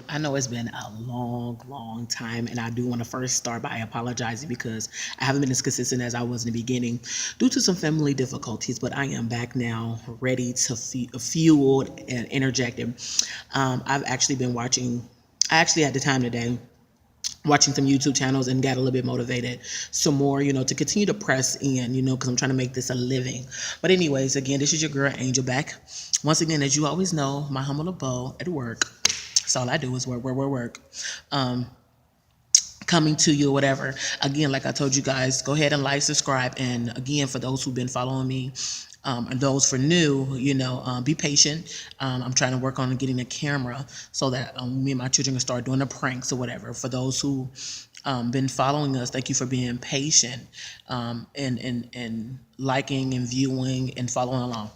I know it's been a long time, and I do want to first start by apologizing because I haven't been as consistent as I was in the beginning due to some family difficulties. But I am back now, ready to fueled and interjected. I've actually been watching. I actually had the time today watching some YouTube channels and got a little bit motivated some more, to continue to press in, because I'm trying to make this a living. But anyways, again, this is your girl Angel back. Once again, as you always know, my humble abode at work. So all I do is work. Um, Coming to you or whatever. Again, like I told you guys, go ahead and like, subscribe. And again, for those who've been following me, and those for new, be patient. I'm trying to work on getting a camera so that me and my children can start doing the pranks or whatever. For those who been following us, thank you for being patient, and liking and viewing and following along.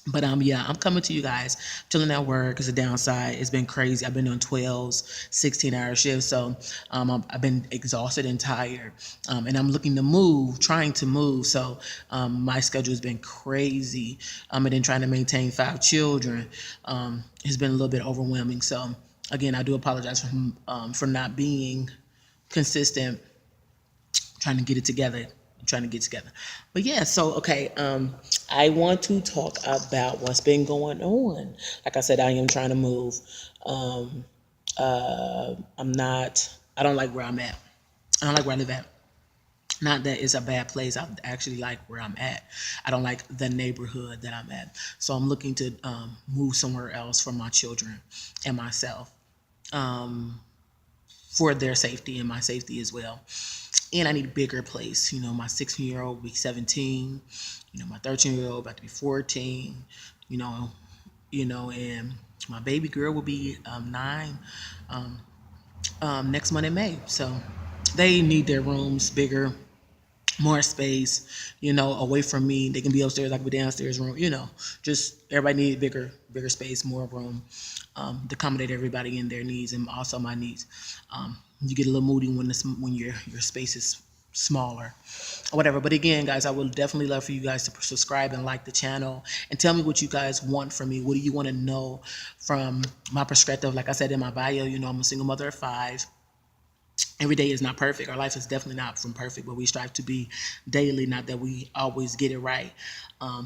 But yeah, I'm coming to you guys, chilling at work. It's a downside. It's been crazy. I've been doing 12s, 16-hour shifts. So I've been exhausted and tired. And I'm looking to move, trying to move. So my schedule has been crazy. And then trying to maintain 5 children has been a little bit overwhelming. So again, I do apologize for not being consistent, trying to get it together, trying to get together. But yeah, so okay, I want to talk about what's been going on. Like I said, I am trying to move. Um, I'm not. I don't like where I'm at. I don't like where I live at. Not that it's a bad place. I actually like where I'm at. I don't like the neighborhood that I'm at. So I'm looking to move somewhere else for my children and myself, um, for their safety and my safety as well. And I need a bigger place. My 16-year-old will be 17. My 13-year-old about to be 14. You know, and my baby girl will be 9 um, next month in May. So they need their rooms bigger, more space, away from me. They can be upstairs, I can be downstairs room, just everybody needs bigger space, more room, to accommodate everybody in their needs and also my needs. You get a little moody when your space is smaller or whatever. But again, guys, I would definitely love for you guys to subscribe and like the channel and tell me what you guys want from me. What do you want to know from my perspective? Like I said in my bio, I'm a single mother of 5. Every day is not perfect. Our life is definitely not from perfect, but we strive to be daily. Not that we always get it right,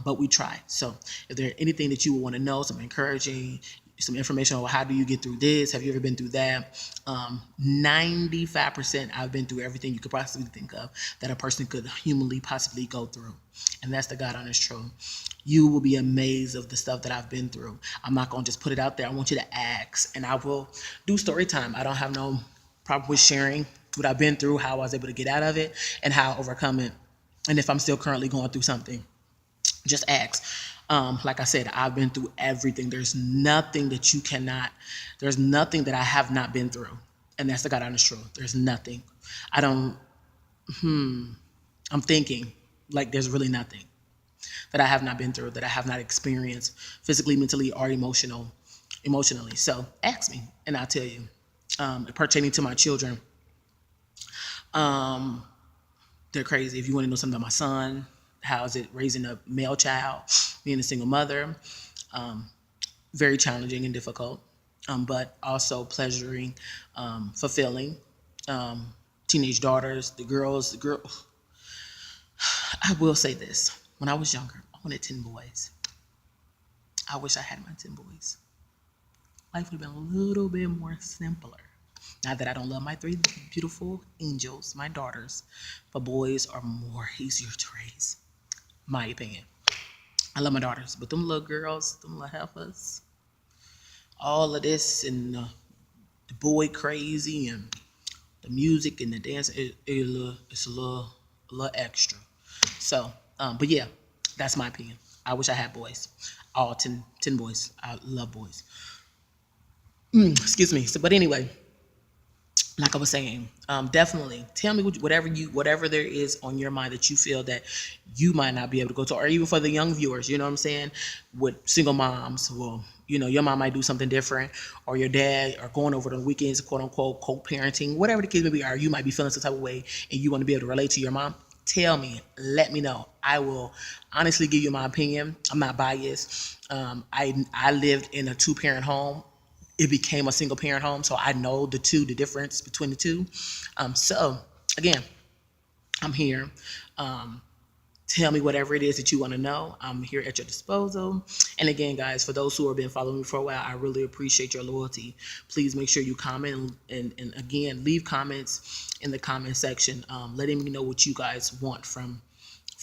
but we try. So if there's anything that you would want to know, some encouraging, some information on how do you get through this, have you ever been through that, 95% I've been through everything you could possibly think of that a person could humanly possibly go through. And that's the God honest truth. You will be amazed of the stuff that I've been through. I'm not going to just put it out there. I want you to ask, and I will do story time. I don't have no problem with sharing what I've been through, how I was able to get out of it, and how I overcome it. And if I'm still currently going through something, just ask. Like I said, I've been through everything. There's nothing that I have not been through. And that's the God honest truth. There's nothing. I don't, I'm thinking like there's really nothing that I have not been through, that I have not experienced physically, mentally, or emotionally. So ask me and I'll tell you. Pertaining to my children, um, they're crazy. If you want to know something about my son, how is it raising a male child, being a single mother, um, very challenging and difficult, but also pleasuring, fulfilling. Um, Teenage daughters, the girl. I will say this: when I was younger, I wanted 10 boys. I wish I had my 10 boys. Life would have been a little bit more simpler. Not that I don't love my 3 beautiful angels, my daughters, but boys are more easier to raise. My opinion. I love my daughters, but them little girls, them little heifers, all of this and the boy crazy and the music and the dance, it's a little extra. So, but yeah, that's my opinion. I wish I had boys, all 10 boys. I love boys. Excuse me. So, but anyway, like I was saying, definitely tell me whatever there is on your mind that you feel that you might not be able to go to, or even for the young viewers, you know what I'm saying, with single moms. Well, your mom might do something different, or your dad, or going over the weekends, quote unquote, co-parenting, whatever the case may be, or you might be feeling some type of way and you want to be able to relate to your mom. Tell me, let me know. I will honestly give you my opinion. I'm not biased. I lived in a 2-parent home it became a single parent home. So I know the difference between the two. So again, I'm here. Um, Tell me whatever it is that you want to know. I'm here at your disposal. And again, guys, for those who have been following me for a while, I really appreciate your loyalty. Please make sure you comment and again, leave comments in the comment section, letting me know what you guys want from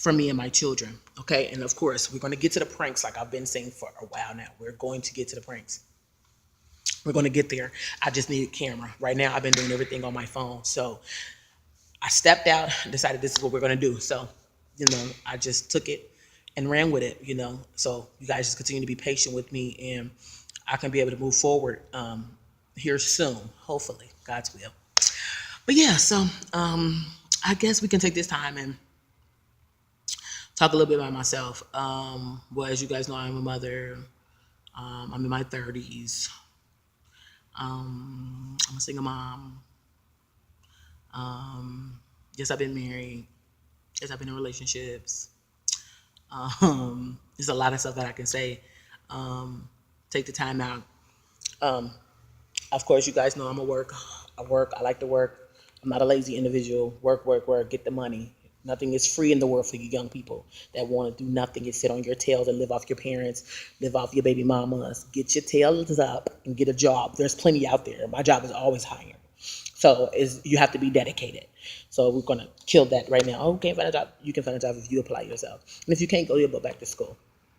me and my children. Okay. And of course, we're going to get to the pranks like I've been saying for a while now. We're going to get to the pranks. We're going to get there. I just need a camera. Right now, I've been doing everything on my phone. So I stepped out, decided this is what we're going to do. So, I just took it and ran with it, So you guys just continue to be patient with me, and I can be able to move forward here soon, hopefully, God's will. But yeah, so I guess we can take this time and talk a little bit about myself. Well, as you guys know, I'm a mother. I'm in my 30s. I'm a single mom. Yes, I've been married. Yes, I've been in relationships. There's a lot of stuff that I can say. Take the time out. Of course, you guys know I'm a work. I work. I like to work. I'm not a lazy individual. Work, work, work. Get the money. Nothing is free in the world for you young people that want to do nothing and sit on your tails and live off your parents, live off your baby mamas. Get your tails up and get a job. There's plenty out there. My job is always hiring. So you have to be dedicated. So we're going to kill that right now. Oh, you can't find a job. You can find a job if you apply yourself. And if you can't go, you'll go back to school.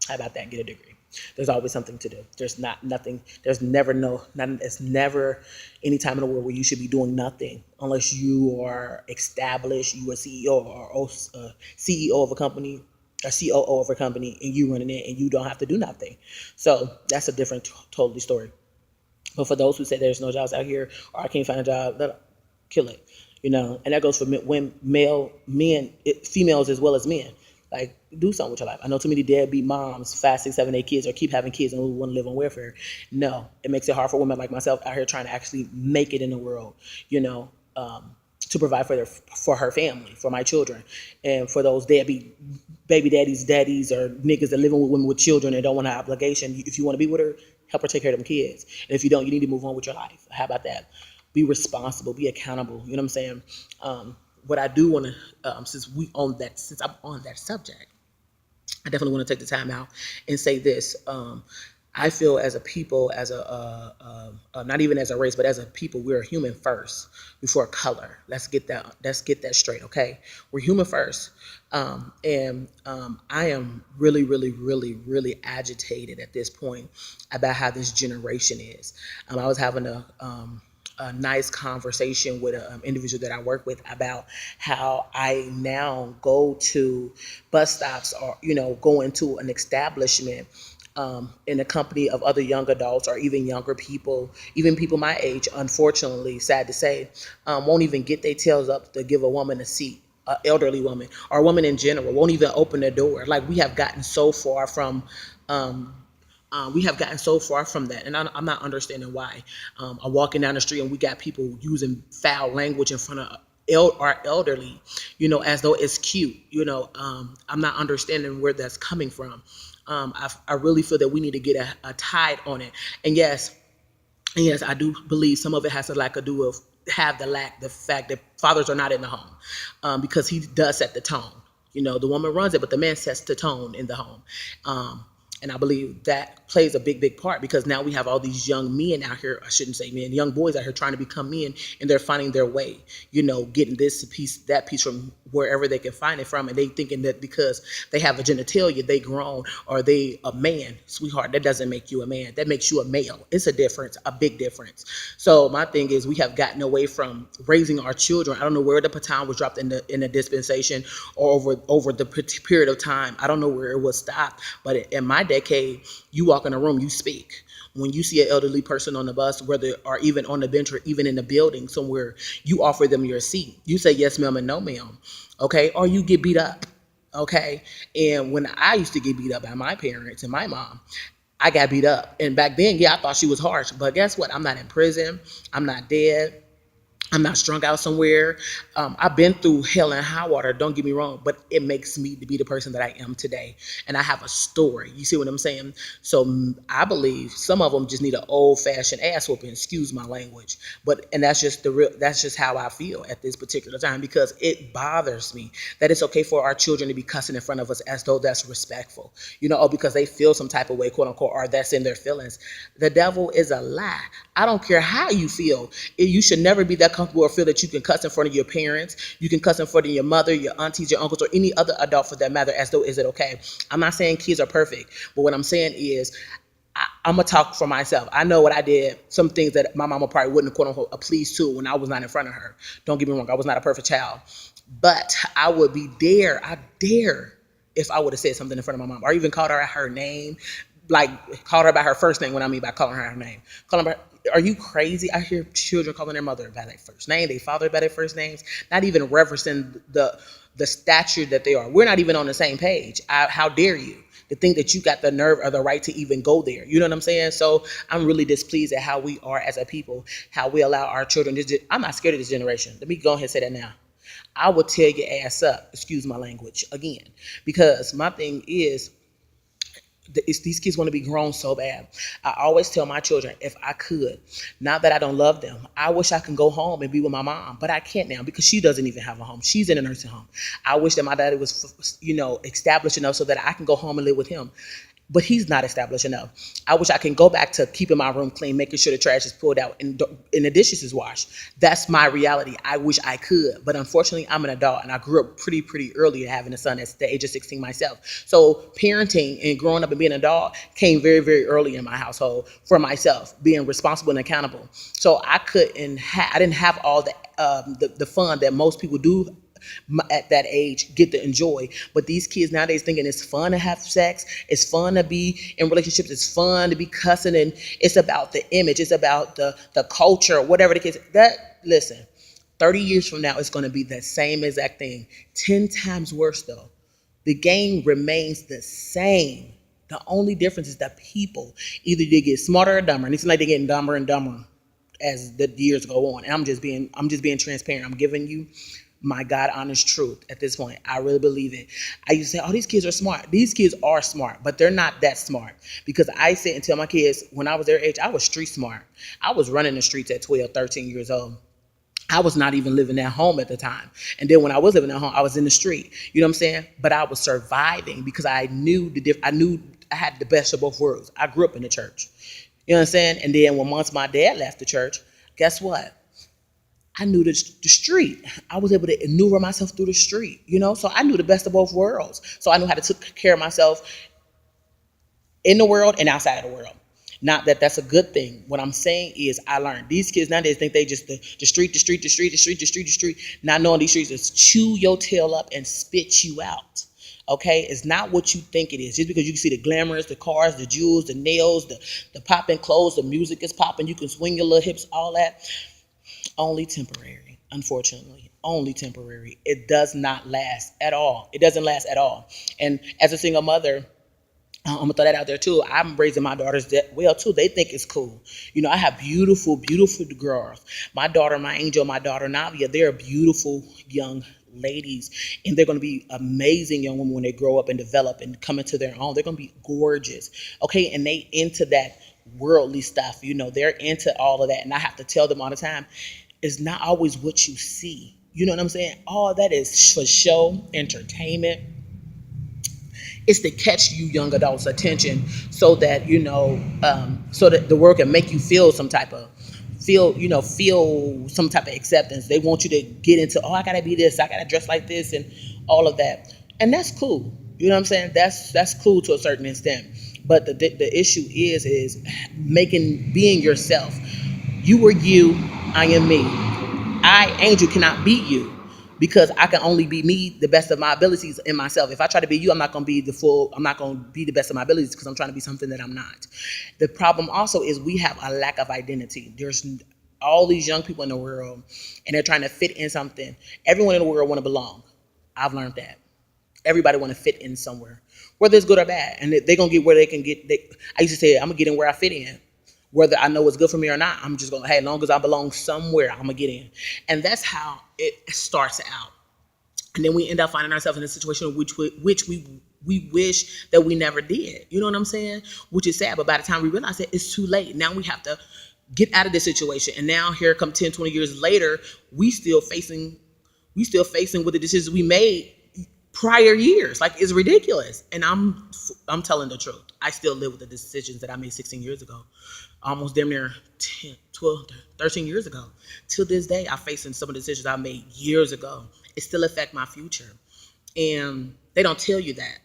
How about that? Get a degree. There's always something to do. There's nothing. There's never it's never any time in the world where you should be doing nothing unless you are established, you are CEO or CEO of a company, a COO of a company, and you running it, and you don't have to do nothing. So that's a different totally story. But for those who say there's no jobs out here, or I can't find a job, kill it. And that goes for females as well as men. Like, do something with your life. I know too many deadbeat moms, 5, 6, 7, 8 kids, or keep having kids and want to live on welfare. No, it makes it hard for women like myself out here trying to actually make it in the world. To provide for her family, for my children, and for those deadbeat baby daddies or niggas that living with women with children and don't want to have obligation. If you want to be with her, help her take care of them kids. And if you don't, you need to move on with your life. How about that? Be responsible, be accountable. You know what I'm saying? What I do want to, since I'm on that subject, I definitely want to take the time out and say this. I feel as a people, as not even as a race, but as a people, we're human first before color. Let's get that straight, okay? We're human first. And I am really, really, really, really agitated at this point about how this generation is. I was having a nice conversation with an individual that I work with about how I now go to bus stops or, go into an establishment in a company of other young adults or even younger people, even people my age, unfortunately, sad to say, won't even get their tails up to give a woman a seat, an elderly woman or a woman in general, won't even open the door. Like, we have gotten so far from that, and I'm not understanding why. I'm walking down the street and we got people using foul language in front of our elderly, as though it's cute. I'm not understanding where that's coming from. I really feel that we need to get a tide on it. And yes, I do believe some of it has to do with the fact that fathers are not in the home, because he does set the tone. The woman runs it, but the man sets the tone in the home. And I believe that plays a big, big part, because now we have all these young men out here, I shouldn't say men, young boys out here trying to become men, and they're finding their way, getting this piece, that piece from wherever they can find it from. And they thinking that because they have a genitalia, they grown, or they a man. Sweetheart, that doesn't make you a man. That makes you a male. It's a difference, a big difference. So my thing is, we have gotten away from raising our children. I don't know where the baton was dropped in the dispensation or over the period of time. I don't know where it was stopped, but in my decade, you walk in a room, you speak. When you see an elderly person on the bus, whether or even on the bench or even in the building somewhere, you offer them your seat. You say yes, ma'am, and no, ma'am. Okay, or you get beat up. Okay, and when I used to get beat up by my parents and my mom, I got beat up. And back then, I thought she was harsh. But guess what? I'm not in prison. I'm not dead. I'm not strung out somewhere. I've been through hell and high water. Don't get me wrong, but it makes me to be the person that I am today, and I have a story. You see what I'm saying? So I believe some of them just need an old fashioned ass whooping. Excuse my language, but and that's just the real. That's just how I feel at this particular time because it bothers me that it's okay for our children to be cussing in front of us as though that's respectful. Or because they feel some type of way, quote unquote, or that's in their feelings. The devil is a lie. I don't care how you feel. You should never be that comfortable or feel that you can cuss in front of your parents. You can cuss in front of your mother, your aunties, your uncles, or any other adult for that matter, as though is it okay. I'm not saying kids are perfect, but what I'm saying is I'm gonna talk for myself. I know what I did. Some things that my mama probably wouldn't quote unquote pleased to when I was not in front of her. Don't get me wrong, I was not a perfect child, but I would be dare. I dare if I would have said something in front of my mom or even called her her name, like called her by her first name. What I mean by calling her name, calling her. Are you crazy? I hear children calling their mother by their first name, their father by their first names, not even referencing the stature that they are. We're not even on the same page. How dare you? To think that you got the nerve or the right to even go there. You know what I'm saying? So I'm really displeased at how we are as a people, how we allow our children. I'm not scared of this generation. Let me go ahead and say that now. I will tear your ass up, excuse my language, again. Because my thing is, these kids want to be grown so bad. I always tell my children, if I could, not that I don't love them, I wish I can go home and be with my mom, but I can't now because she doesn't even have a home. She's in a nursing home. I wish that my daddy was, established enough so that I can go home and live with him. But he's not established enough. I wish I can go back to keeping my room clean, making sure the trash is pulled out and the dishes is washed. That's my reality. I wish I could, but unfortunately, I'm an adult and I grew up pretty early having a son at the age of 16 myself. So parenting and growing up and being an adult came very early in my household for myself, being responsible and accountable. So I I didn't have all the fun that most people do at that age get to enjoy. But these kids nowadays thinking it's fun to have sex, it's fun to be in relationships, it's fun to be cussing, and it's about the image, it's about the culture, whatever the case. Listen, 30 years from now, it's going to be the same exact thing. 10 times worse though. The game remains the same. The only difference is that people either they get smarter or dumber, and it's like they're getting dumber and dumber as the years go on. And I'm just being transparent. I'm giving you my God honest truth at this point. I really believe it. I used to say, oh, these kids are smart. These kids are smart, but they're not that smart. Because I sit and tell my kids, when I was their age, I was street smart. I was running the streets at 12, 13 years old. I was not even living at home at the time. And then when I was living at home, I was in the street. You know what I'm saying? But I was surviving because I knew I had the best of both worlds. I grew up in the church. You know what I'm saying? And then once my dad left the church, guess what? I knew the street. I was able to maneuver myself through the street. So I knew the best of both worlds. So I knew how to take care of myself in the world and outside of the world. Not that that's a good thing. What I'm saying is I learned. These kids nowadays think they just the street, not knowing these streets is chew your tail up and spit you out. Okay, it's not what you think it is. Just because you can see the glamours, the cars, the jewels, the nails, the popping clothes, the music is popping, you can swing your little hips, all that. Only temporary, unfortunately. Only temporary. It does not last at all. It doesn't last at all. And as a single mother, I'm gonna throw that out there too. I'm raising my daughters that well too. They think it's cool. I have beautiful girls. My daughter, my angel, my daughter Navia, they're beautiful young ladies, and they're gonna be amazing young women when they grow up and develop and come into their own. They're gonna be gorgeous. Okay, and they into that worldly stuff. They're into all of that, and I have to tell them all the time, it's not always what you see. You know what I'm saying? All that is for show, entertainment. It's to catch you young adults' attention so that so that the world can make you feel some type of feel some type of acceptance. They want you to get into, oh, I gotta be this, I gotta dress like this, and all of that, and that's cool. You know what I'm saying? That's cool to a certain extent. But the issue is being yourself. You were you, I am me. I, Angel, cannot be you because I can only be me, the best of my abilities in myself. If I try to be you, I'm not going to be the best of my abilities because I'm trying to be something that I'm not. The problem also is we have a lack of identity. There's all these young people in the world and they're trying to fit in something. Everyone in the world want to belong. I've learned that. Everybody want to fit in somewhere, whether it's good or bad. And they're going to get where they can get. I used to say, I'm going to get in where I fit in. Whether I know what's good for me or not, I'm just going to, hey, as long as I belong somewhere, I'm going to get in. And that's how it starts out. And then we end up finding ourselves in a situation which we wish that we never did. You know what I'm saying? Which is sad. But by the time we realize it, it's too late. Now we have to get out of this situation. And now here come 10, 20 years later, we still facing with the decisions we made prior years. Like, it's ridiculous. And I'm telling the truth. I still live with the decisions that I made 16 years ago, almost damn near 10, 12, 13 years ago. Till this day, I'm facing some of the decisions I made years ago. It still affect my future. And they don't tell you that.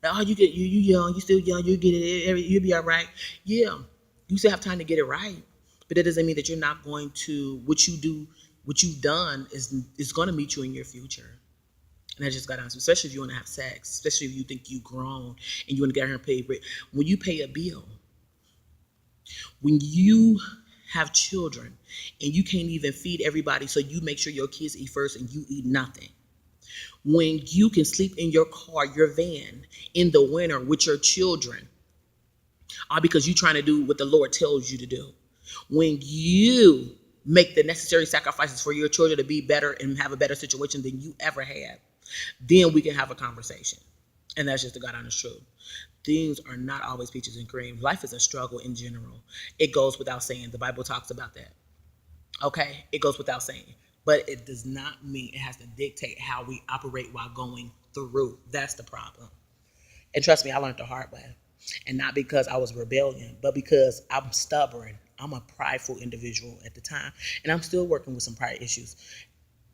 Oh, you young, you still young, you get it, you'll be all right. Yeah, you still have time to get it right. But that doesn't mean that you're not going to, what you've done is going to meet you in your future. And I just got on, especially if you want to have sex, especially if you think you've grown and you want to get out here and pay rent. When you pay a bill, when you have children and you can't even feed everybody, so you make sure your kids eat first and you eat nothing. When you can sleep in your car, your van, in the winter with your children, all because you're trying to do what the Lord tells you to do. When you make the necessary sacrifices for your children to be better and have a better situation than you ever had, then we can have a conversation. And that's just the God honest truth. Things are not always peaches and cream. Life is a struggle in general. It goes without saying. The Bible talks about that. Okay? It goes without saying. But it does not mean it has to dictate how we operate while going through. That's the problem. And trust me, I learned the hard way. And not because I was rebellion, but because I'm stubborn. I'm a prideful individual at the time. And I'm still working with some pride issues.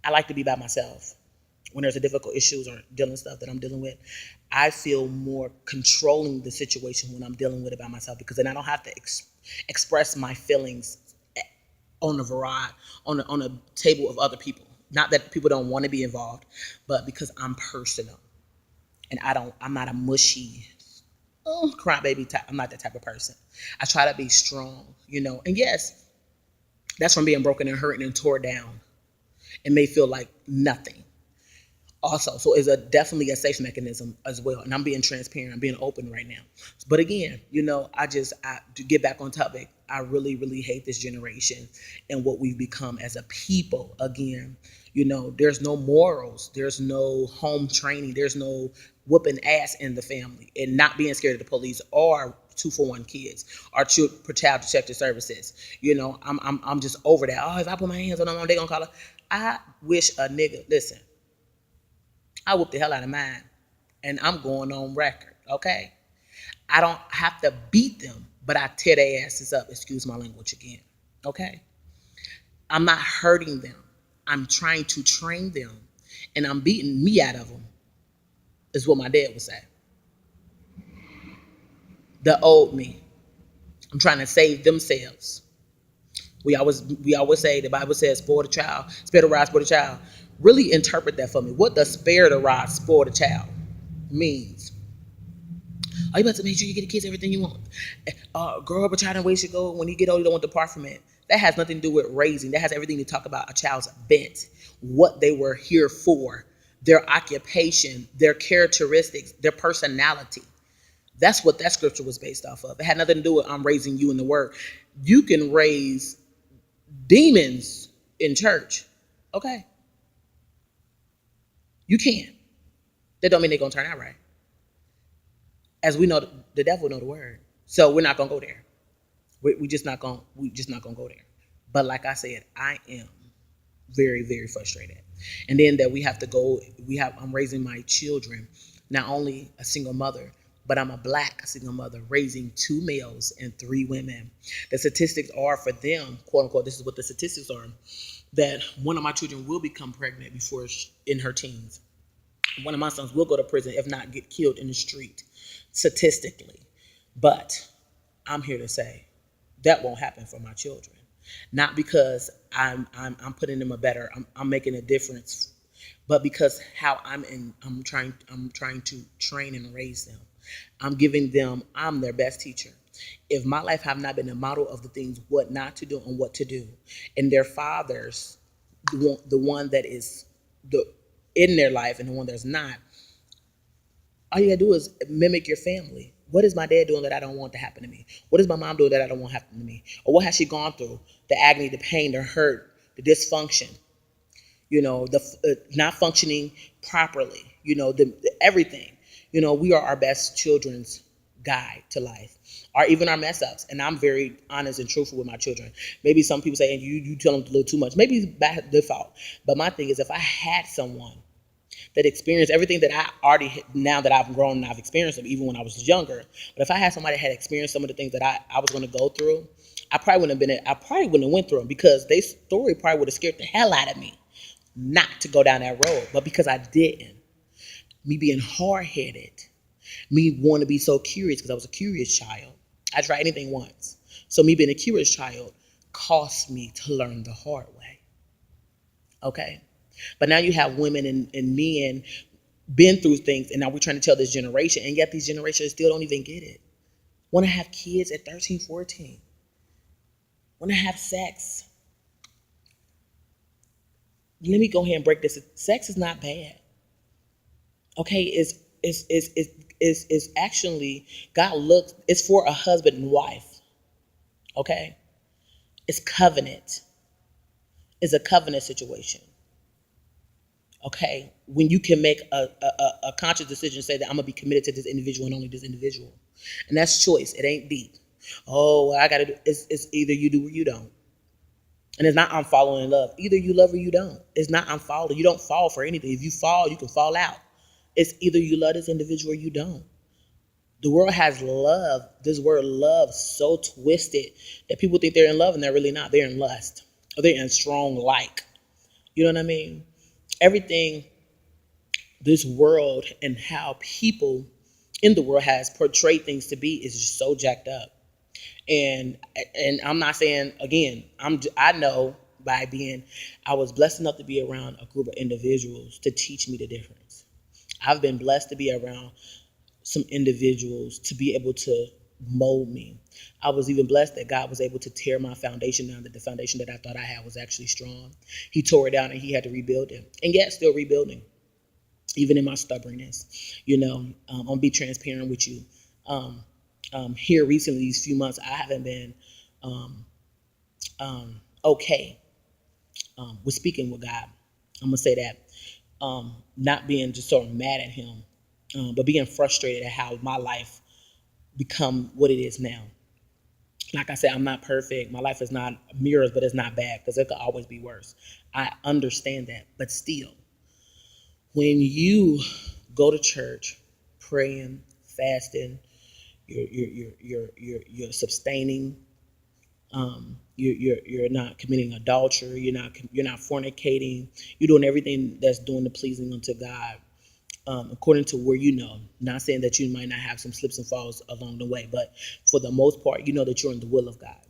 I like to be by myself. When there's a difficult issues or dealing stuff that I'm dealing with, I feel more controlling the situation when I'm dealing with it by myself, because then I don't have to express my feelings on a variety, on a table of other people. Not that people don't want to be involved, but because I'm personal and I'm not a mushy crybaby type. I'm not that type of person. I try to be strong, and yes, that's from being broken and hurt and tore down. It may feel like nothing. Also, so it's definitely a safe mechanism as well. And I'm being transparent, I'm being open right now. But again, to get back on topic, I really, really hate this generation and what we've become as a people. Again, there's no morals, there's no home training, there's no whooping ass in the family, and not being scared of the police or 241 kids or child protective services. I'm just over that. Oh, if I put my hands on them, they gonna call it. I wish a nigga, listen, I whooped the hell out of mine, and I'm going on record, okay? I don't have to beat them, but I tear their asses up, excuse my language again, okay? I'm not hurting them. I'm trying to train them, and I'm beating me out of them, is what my dad would say. The old me. I'm trying to save themselves. We always say, the Bible says, spoil the child, spare the rod, spoil the child. Really interpret that for me. What does spare the rod, spoil the child means? Are you about to make sure you get the kids everything you want? Grow up a child and where you should go. When you get old, you don't want to depart from it. That has nothing to do with raising. That has everything to talk about a child's bent, what they were here for, their occupation, their characteristics, their personality. That's what that scripture was based off of. It had nothing to do with I'm raising you in the word. You can raise demons in church. Okay. You can. That don't mean they're going to turn out right. As we know, the devil know the word. So we're not going to go there. We just not going to go there. But like I said, I am very, very frustrated. And then that I'm raising my children, not only a single mother, but I'm a black single mother raising 2 males and 3 women. The statistics are for them, quote unquote, this is what the statistics are, that one of my children will become pregnant before in her teens. One of my sons will go to prison, if not get killed in the street, statistically. But I'm here to say that won't happen for my children. Not because I'm putting them I'm making a difference, but because how I'm trying to train and raise them. I'm their best teacher. If my life have not been a model of the things what not to do and what to do, and their fathers, the one that is in their life and the one that's not, all you gotta do is mimic your family. What is my dad doing that I don't want to happen to me? What is my mom doing that I don't want to happen to me? Or what has she gone through? The agony, the pain, the hurt, the dysfunction, the not functioning properly, the everything. We are our best children's guide to life, or even our mess ups. And I'm very honest and truthful with my children. Maybe some people say, and you tell them a little too much. Maybe it's by default. But my thing is, if I had someone that experienced everything that I already, now that I've grown and I've experienced them, even when I was younger. But if I had somebody that had experienced some of the things that I was going to go through, I probably wouldn't have went through them, because their story probably would have scared the hell out of me not to go down that road. But because I didn't, me being hard headed, me wanting to be so curious, because I was a curious child. I tried anything once. So me being a curious child cost me to learn the hard way. Okay. But now you have women and men been through things, and now we're trying to tell this generation, and yet these generations still don't even get it. Want to have kids at 13, 14. Want to have sex. Let me go ahead and break this. Sex is not bad. Okay, it's actually, God looks, it's for a husband and wife. Okay? It's covenant. It's a covenant situation. Okay, when you can make a conscious decision, say that I'm gonna be committed to this individual and only this individual, and that's choice. It ain't deep. Oh, well, I gotta do. It's either you do or you don't, and it's not I'm following in love. Either you love or you don't. It's not I'm following. You don't fall for anything. If you fall, you can fall out. It's either you love this individual or you don't. The world has love. This word love so twisted that people think they're in love and they're really not. They're in lust, or they're in strong like. You know what I mean? Everything, this world and how people in the world has portrayed things to be is just so jacked up. And I'm not saying, again, I know by being, I was blessed enough to be around a group of individuals to teach me the difference. I've been blessed to be around some individuals to be able to mold me. I was even blessed that God was able to tear my foundation down, that the foundation that I thought I had was actually strong. He tore it down and he had to rebuild it, and yet still rebuilding, even in my stubbornness. I'm gonna be transparent with you. Here recently, these few months, I haven't been okay with speaking with God. I'm gonna say that. Not being just sort of mad at him, but being frustrated at how my life become what it is now. Like I said, I'm not perfect. My life is not mirrors, but it's not bad, because it could always be worse. I understand that, but still, when you go to church, praying, fasting, you're sustaining. You're not committing adultery. You're not fornicating. You're doing everything that's doing the pleasing unto God, according to where you know. Not saying that you might not have some slips and falls along the way, but for the most part, you know that you're in the will of God,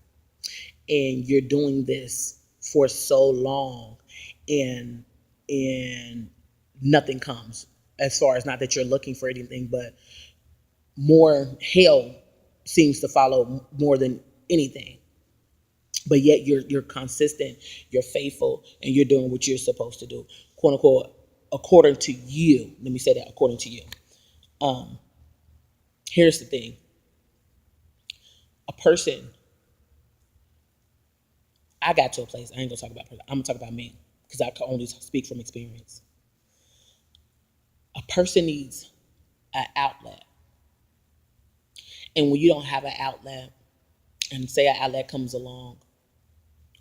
and you're doing this for so long, and nothing comes. As far as, not that you're looking for anything, but more hell seems to follow more than anything. But yet you're consistent, you're faithful, and you're doing what you're supposed to do, quote unquote, according to you. Let me say that, according to you. Um, Here's the thing: a person. I got to a place. I ain't gonna talk about person. I'm gonna talk about me, because I can only speak from experience. A person needs an outlet, and when you don't have an outlet, and say an outlet comes along,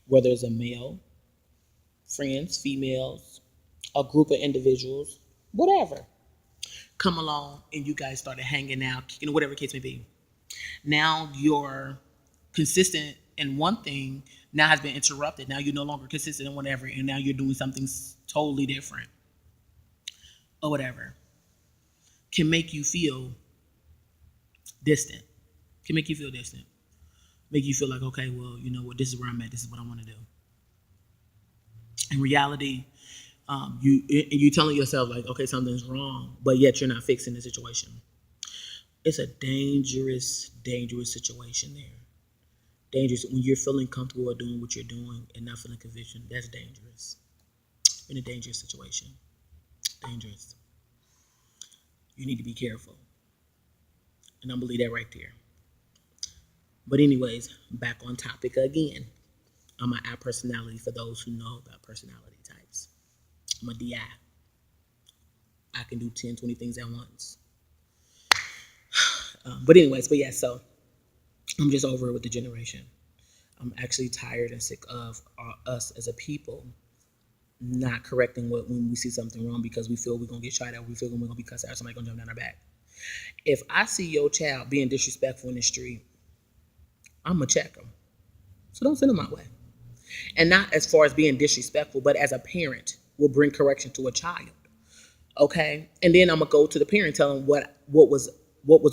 whether it's a male, friends, females, a group of individuals, whatever, come along and you guys started hanging out, whatever the case may be. Now you're consistent in one thing now has been interrupted. Now you're no longer consistent in whatever, and now you're doing something totally different, or whatever, can make you feel distant. Can make you feel distant. Make you feel like, okay, well, you know what, this is where I'm at, this is what I want to do. In reality, you telling yourself like, okay, something's wrong, but yet you're not fixing the situation. It's a dangerous, dangerous situation there. Dangerous when you're feeling comfortable with doing what you're doing and not feeling conviction. That's dangerous. You're in a dangerous situation. Dangerous. You need to be careful. And I'm gonna leave that right there. But anyways, back on topic again. I'm an I personality for those who know about personality types. I'm a DI. I can do 10, 20 things at once. But anyways, but yeah, so I'm just over it with the generation. I'm actually tired and sick of us as a people not correcting what when we see something wrong because we feel we're gonna get shot at, we feel we're gonna be cussed out, somebody gonna jump down our back. If I see your child being disrespectful in the street, I'm gonna check them. So don't send them my way. And not as far as being disrespectful, but as a parent will bring correction to a child. Okay, and then I'm gonna go to the parent, tell them what was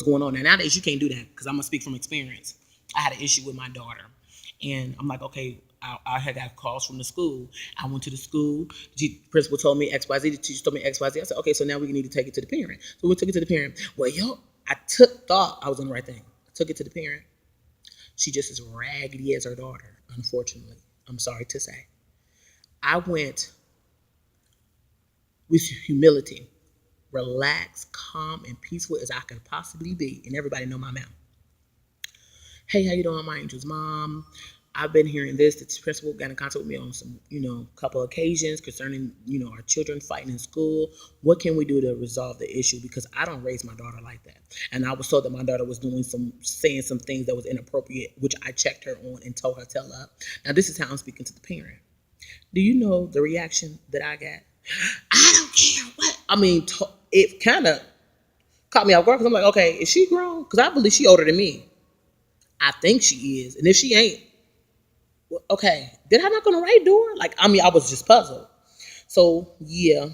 going on. And nowadays you can't do that because I'm gonna speak from experience. I had an issue with my daughter, and I'm like, okay, I had got calls from the school. I went to the school. The principal told me X Y Z. The teacher told me X Y Z. I said, okay, so now we need to take it to the parent. So we took it to the parent. Well, I thought I was doing the right thing. I took it to the parent. She just as raggedy as her daughter. Unfortunately, I'm sorry to say. I went with humility, relaxed, calm, and peaceful as I could possibly be. And everybody know my mouth. Hey, how you doing? My angel's mom. I've been hearing this. The principal got in contact with me on some, couple occasions concerning, our children fighting in school. What can we do to resolve the issue? Because I don't raise my daughter like that. And I was told that my daughter was saying some things that was inappropriate, which I checked her on and told her, tell her. Now, this is how I'm speaking to the parent. Do you know the reaction that I got? I don't care what. I mean, it kind of caught me off guard because I'm like, okay, is she grown? Because I believe she older than me. I think she is. And if she ain't, well, okay, did I knock on the right door? Like, I mean, I was just puzzled. So, yeah,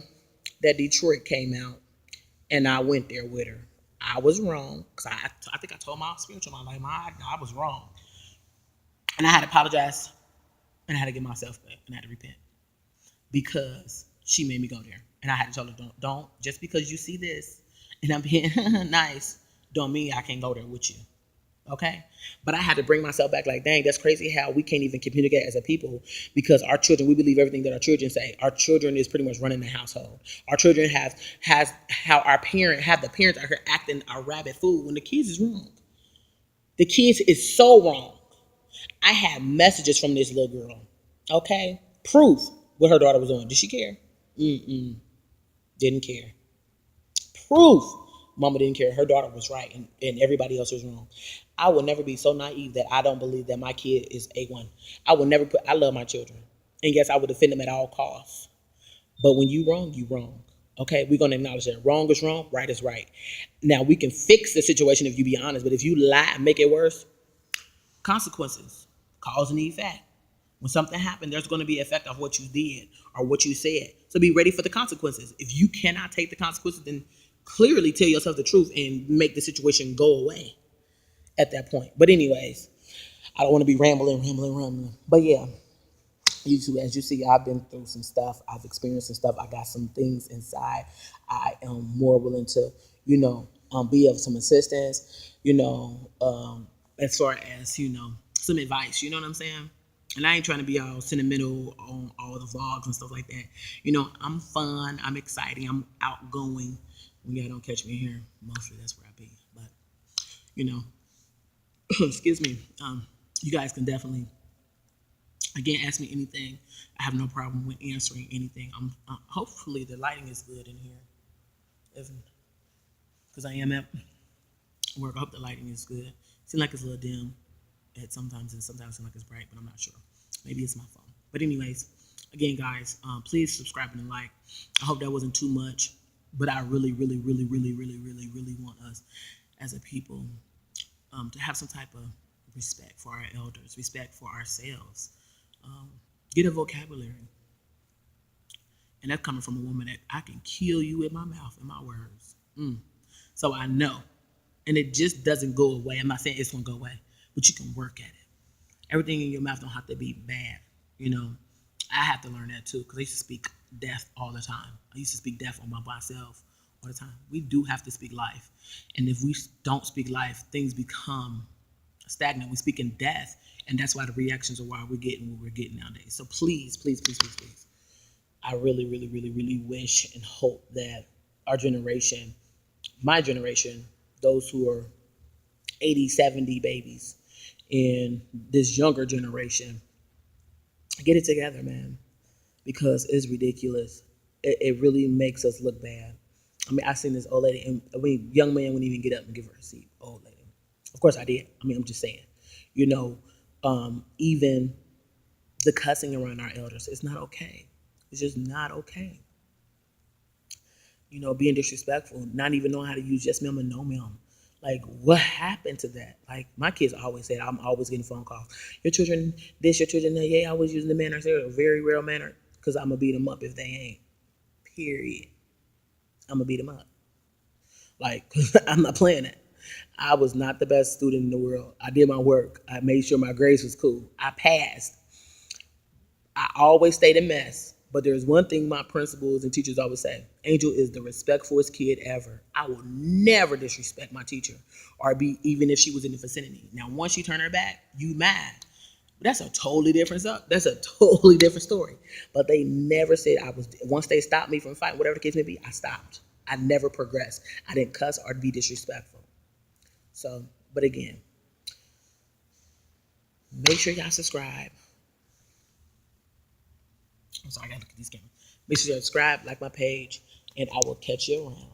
that Detroit came out and I went there with her. I was wrong because I think I told my spiritual mom, like, I was wrong. And I had to apologize and I had to get myself back and I had to repent because she made me go there. And I had to tell her, don't, just because you see this and I'm being nice, don't mean I can't go there with you. Okay? But I had to bring myself back like, dang, that's crazy how we can't even communicate as a people because our children, we believe everything that our children say. Our children is pretty much running the household. Our children has how the parents are here acting a rabbit fool when the kids is wrong. The kids is so wrong. I had messages from this little girl. Okay? Proof what her daughter was doing. Did she care? Didn't care. Proof. Mama didn't care. Her daughter was right and everybody else was wrong. I will never be so naive that I don't believe that my kid is A1. I love my children. And yes, I would defend them at all costs. But when you wrong, you wrong. Okay, we're going to acknowledge that wrong is wrong, right is right. Now, we can fix the situation if you be honest, but if you lie and make it worse, consequences, cause and effect. When something happened, there's going to be an effect of what you did or what you said. So be ready for the consequences. If you cannot take the consequences, then clearly tell yourself the truth and make the situation go away at that point. But anyways, I don't want to be rambling. But yeah, as you see, I've been through some stuff. I've experienced some stuff. I got some things inside. I am more willing to, be of some assistance, as far as, some advice, you know what I'm saying? And I ain't trying to be all sentimental on all the vlogs and stuff like that. I'm fun. I'm exciting. I'm outgoing. When y'all don't catch me here, mostly that's where I be. But, excuse me. You guys can definitely, again, ask me anything. I have no problem with answering anything. Hopefully the lighting is good in here. Because I am at work. I hope the lighting is good. Seems like it's a little dim sometimes, and sometimes it seems like it's bright, but I'm not sure. Maybe it's my phone. But anyways, again, guys, please subscribe and like. I hope that wasn't too much, but I really, really, really, really, really, really, really want us as a people to have some type of respect for our elders, respect for ourselves. Get a vocabulary. And that's coming from a woman that I can kill you in my mouth and my words. So I know. And it just doesn't go away. I'm not saying it's going to go away, but you can work at it. Everything in your mouth don't have to be bad. I have to learn that too because I used to speak death all the time. I used to speak death on myself all the time. We do have to speak life. And if we don't speak life, things become stagnant. We speak in death. And that's why the reactions are why we're getting what we're getting nowadays. So please, please, please, please, please. I really, really, really, really wish and hope that our generation, my generation, those who are 80, 70 babies in this younger generation. Get it together, man, because it's ridiculous. It really makes us look bad. I mean, I seen this old lady, and I mean, young man wouldn't even get up and give her a seat. Old lady. Of course, I did. I mean, I'm just saying, you know, even the cussing around our elders is not okay. It's just not okay. You know, being disrespectful, not even knowing how to use yes ma'am and no ma'am. Like, what happened to that? Like, my kids always said, I'm always getting phone calls. Your children this, your children that. Yeah, I was using the manner. They're a very real manner because I'm going to beat them up if they ain't. Period. I'm going to beat them up. Like, I'm not playing it. I was not the best student in the world. I did my work. I made sure my grades was cool. I passed. I always stayed a mess. But there's one thing my principals and teachers always say. Angel is the respectfulest kid ever. I will never disrespect my teacher or be, even if she was in the vicinity. Now, once you turn her back, you mad. That's a totally different stuff. That's a totally different story. But they never said I was, once they stopped me from fighting, whatever the case may be, I stopped. I never progressed. I didn't cuss or be disrespectful. So, but again, make sure y'all subscribe. I'm sorry, I gotta look at these cameras. Make sure you subscribe, like my page, and I will catch you around.